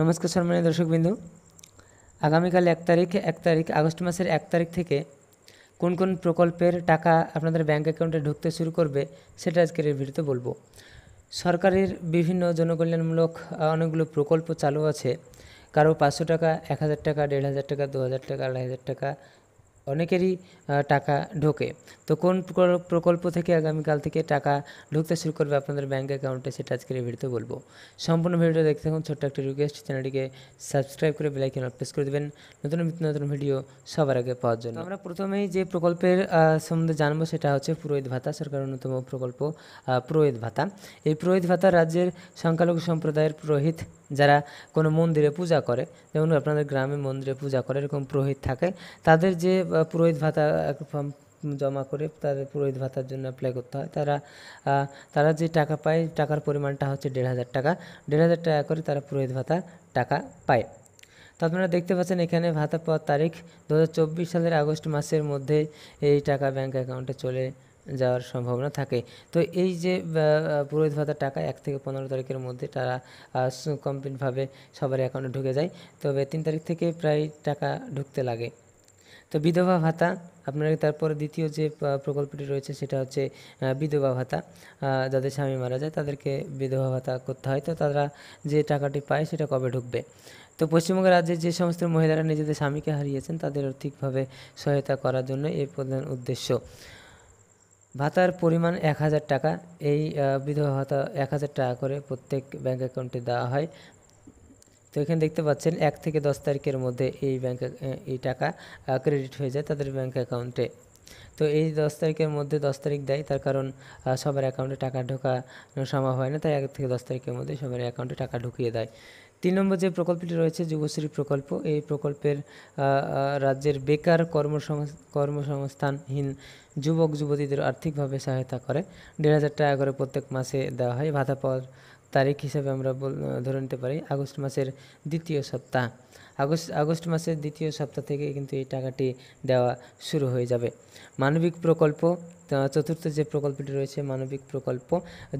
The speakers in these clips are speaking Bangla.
নমস্কার সম্মানীয় দর্শকবৃন্দ, আগামীকাল 1 তারিখ আগস্ট মাসের 1 তারিখ থেকে কোন কোন প্রকল্পের টাকা আপনাদের ব্যাঙ্ক অ্যাকাউন্টে ঢুকতে শুরু করবে সেটা আজকের এই ভিডিওতে বলবো। সরকারের বিভিন্ন জনকল্যাণমূলক অনেকগুলো প্রকল্প চালু আছে। কারো 500 টাকা, 1000 টাকা, 1500 টাকা, 2000 টাকা, 2500 টাকা অনেকেরই টাকা ঢোকে। তো কোন প্রকল্প থেকে আগামীকাল থেকে টাকা ঢুকতে শুরু করবে আপনাদের ব্যাঙ্ক অ্যাকাউন্টে সেটা আজকের এই ভিডিওতে বলবো। সম্পূর্ণ ভিডিওটা দেখতে থাকুন। ছোট্ট একটা রিকোয়েস্ট, চ্যানেলটিকে সাবস্ক্রাইব করে বেল আইকন প্রেস করে দেবেন নতুন ভিডিও সবার আগে পাওয়ার জন্য। আমরা প্রথমেই যে প্রকল্পের সম্বন্ধে জানবো সেটা হচ্ছে পুরোহিত ভাতা, সরকারের অন্যতম প্রকল্প পুরোহিত ভাতা। এই পুরোহিত ভাতা রাজ্যের সংখ্যালঘু সম্প্রদায়ের পুরোহিত যারা কোনো মন্দিরে পূজা করে, যেমন আপনাদের গ্রামে মন্দিরে পূজা করে এরকম পুরোহিত থাকে, তাদের যে পুরোহিত ভাতা ফর্ম জমা করে তাদের পুরোহিত ভাতার জন্য অ্যাপ্লাই করতে হয়। তারা যে টাকা পায়, টাকার পরিমাণটা হচ্ছে 1500 টাকা। 1500 টাকা করে তারা পুরোহিত ভাতা টাকা পায়। তো আপনারা দেখতে পাচ্ছেন এখানে ভাতা পাওয়ার তারিখ 2024 সালের আগস্ট মাসের মধ্যে এই টাকা ব্যাঙ্ক অ্যাকাউন্টে চলে যাওয়ার সম্ভাবনা থাকে। তো এই যে পুরোহিত ভাতার টাকা 1 থেকে 15 তারিখের মধ্যে তারা কমপ্লিটভাবে সবার অ্যাকাউন্টে ঢুকে যায়। তবে 3 তারিখ থেকে প্রায় টাকা ঢুকতে লাগে। তো বিধবা ভাতা আপনার, তারপরে দ্বিতীয় যে প্রকল্পটি রয়েছে সেটা হচ্ছে বিধবা ভাতা। যাদের স্বামী মারা যায় তাদেরকে বিধবা ভাতা করতে হয়। তো তারা যে টাকাটি পায় সেটা কবে ঢুকবে? তো পশ্চিমবঙ্গ রাজ্যের যে সমস্ত মহিলারা নিজেদের স্বামীকে হারিয়েছেন তাদের আর্থিকভাবে সহায়তা করার জন্য এই প্রধান উদ্দেশ্য। ভাতার পরিমাণ 1000 টাকা। এই বিধবা ভাতা 1000 টাকা করে প্রত্যেক ব্যাঙ্ক অ্যাকাউন্টে দেওয়া হয়। তো এখানে দেখতে পাচ্ছেন 1 থেকে 10 তারিখের মধ্যে এই টাকা ক্রেডিট হয়ে যায় তাদের ব্যাঙ্ক অ্যাকাউন্টে। তো এই 10 তারিখের মধ্যে 10 তারিখ দেয়, তার কারণ সবার অ্যাকাউন্টে টাকা ঢোকানো সম্ভব হয় না, তাই 1 থেকে 10 তারিখের মধ্যে সবার অ্যাকাউন্টে টাকা ঢুকিয়ে দেয়। 3 নম্বর যে প্রকল্পটি রয়েছে যুবশ্রী প্রকল্প। এই প্রকল্পের রাজ্যের বেকার কর্মসংস্থানহীন যুবক যুবতীদের আর্থিকভাবে সহায়তা করে। 1500 টাকা করে প্রত্যেক মাসে দেওয়া হয়। ভাতা পাওয়ার তারিখ হিসাবে আমরা ধরে নিতে পারি আগস্ট মাসের দ্বিতীয় সপ্তাহ। আগস্ট মাসের দ্বিতীয় সপ্তাহ থেকে কিন্তু এই টাকাটি দেওয়া শুরু হয়ে যাবে। মানবিক প্রকল্প, চতুর্থ যে প্রকল্পটি রয়েছে মানবিক প্রকল্প,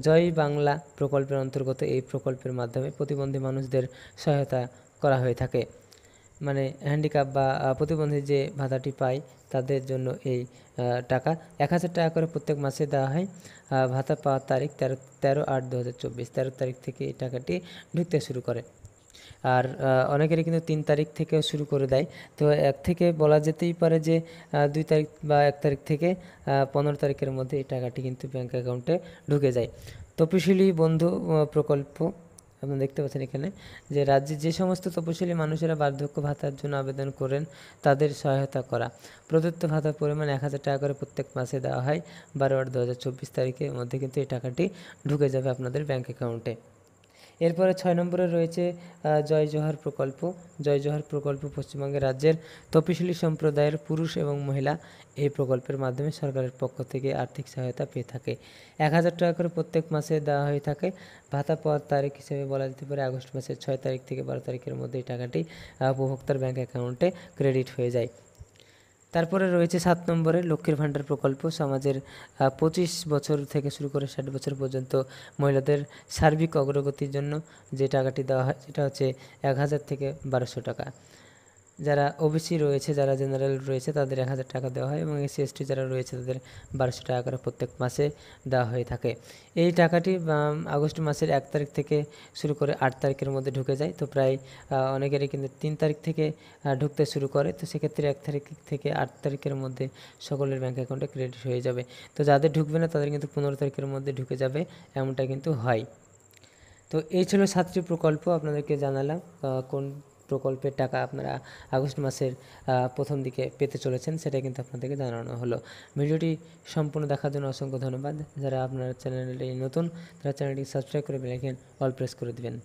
জয় বাংলা প্রকল্পের অন্তর্গত এই প্রকল্পের মাধ্যমে প্রতিবন্ধী মানুষদের সহায়তা করা হয়ে থাকে। মানে হ্যান্ডিক্যাপ বা প্রতিবন্ধী যে ভাতাটি পায় তাদের জন্য এই টাকা 1000 টাকা করে প্রত্যেক মাসে দেওয়া হয়। ভাতা পাওয়ার তারিখ 13/8/2024, 13 তারিখ থেকে এই টাকাটি ঢুকতে শুরু করে। আর অনেকেরই কিন্তু 3 তারিখ থেকেও শুরু করে দেয়। তো 1 থেকে বলা যেতেই পারে যে 2 তারিখ বা 1 তারিখ থেকে 15 তারিখের মধ্যে এই টাকাটি কিন্তু ব্যাঙ্ক অ্যাকাউন্টে ঢুকে যায়। তপশিলি বন্ধু প্রকল্প, আপনারা দেখতে পাচ্ছেন এখানে যে রাজ্যে যে সমস্ত তপশিলি মানুষেরা বার্ধক্য ভাতার জন্য আবেদন করেন তাদের সহায়তা করা। প্রদত্ত ভাতার পরিমাণ 1000 টাকা করে প্রত্যেক মাসে দেওয়া হয়। 12/8/2024 তারিখের মধ্যে কিন্তু এই টাকাটি ঢুকে যাবে আপনাদের ব্যাঙ্ক অ্যাকাউন্টে। এরপরে 6 নম্বরে রয়েছে জয় জোহার প্রকল্প। জয় জোহার প্রকল্প পশ্চিমবঙ্গের রাজ্যের তপশিলি সম্প্রদায়ের পুরুষ এবং মহিলা এই প্রকল্পের মাধ্যমে সরকারের পক্ষ থেকে আর্থিক সহায়তা পেয়ে থাকে। 1000 টাকা করে প্রত্যেক মাসে দেওয়া হয়ে থাকে। ভাতা পাওয়ার তারিখ হিসেবে বলা যেতে পারে আগস্ট মাসের 6 তারিখ থেকে 12 তারিখের মধ্যে এই টাকাটি উপভোক্তার ব্যাঙ্ক অ্যাকাউন্টে ক্রেডিট হয়ে যায়। তারপরে রয়েছে 7 নম্বরে লক্ষ্মীর ভাণ্ডার প্রকল্প। সমাজের 25 বছর থেকে শুরু করে 60 বছর পর্যন্ত মহিলাদের সার্বিক অগ্রগতির জন্য যে টাকাটি দেওয়া হয় সেটা হচ্ছে 1000 থেকে 1200 টাকা। যারা ওবিসি রয়েছে, যারা জেনারেল রয়েছে তাদের 1000 টাকা দেওয়া হয় এবং এসসি এসটি যারা রয়েছে তাদের 1200 টাকা করে প্রত্যেক মাসে দেওয়া হয়ে থাকে। এই টাকাটি আগস্ট মাসের 1 তারিখ থেকে শুরু করে 8 তারিখের মধ্যে ঢুকে যায়। তো প্রায় অনেকেরই কিন্তু 3 তারিখ থেকে ঢুকতে শুরু করে। তো সেক্ষেত্রে 1 তারিখ থেকে 8 তারিখের মধ্যে সকলের ব্যাঙ্ক অ্যাকাউন্টে ক্রেডিট হয়ে যাবে। তো যাদের ঢুকবে না তাদের কিন্তু 15 তারিখের মধ্যে ঢুকে যাবে, এমনটা কিন্তু হয়। তো এই ছিল 7টি প্রকল্প, আপনাদেরকে জানালাম কোন প্রকল্পের টাকা আপনারা আগস্ট মাসের প্রথম দিকে পেতে চলেছেন সেটা কিন্তু আপনাদেরকে জানানো হলো। ভিডিওটি সম্পূর্ণ দেখার জন্য অসংখ্য ধন্যবাদ। যারা আপনার চ্যানেলটি নতুন তারা চ্যানেলটি সাবস্ক্রাইব করে বেল আইকন অল প্রেস করে দেবেন।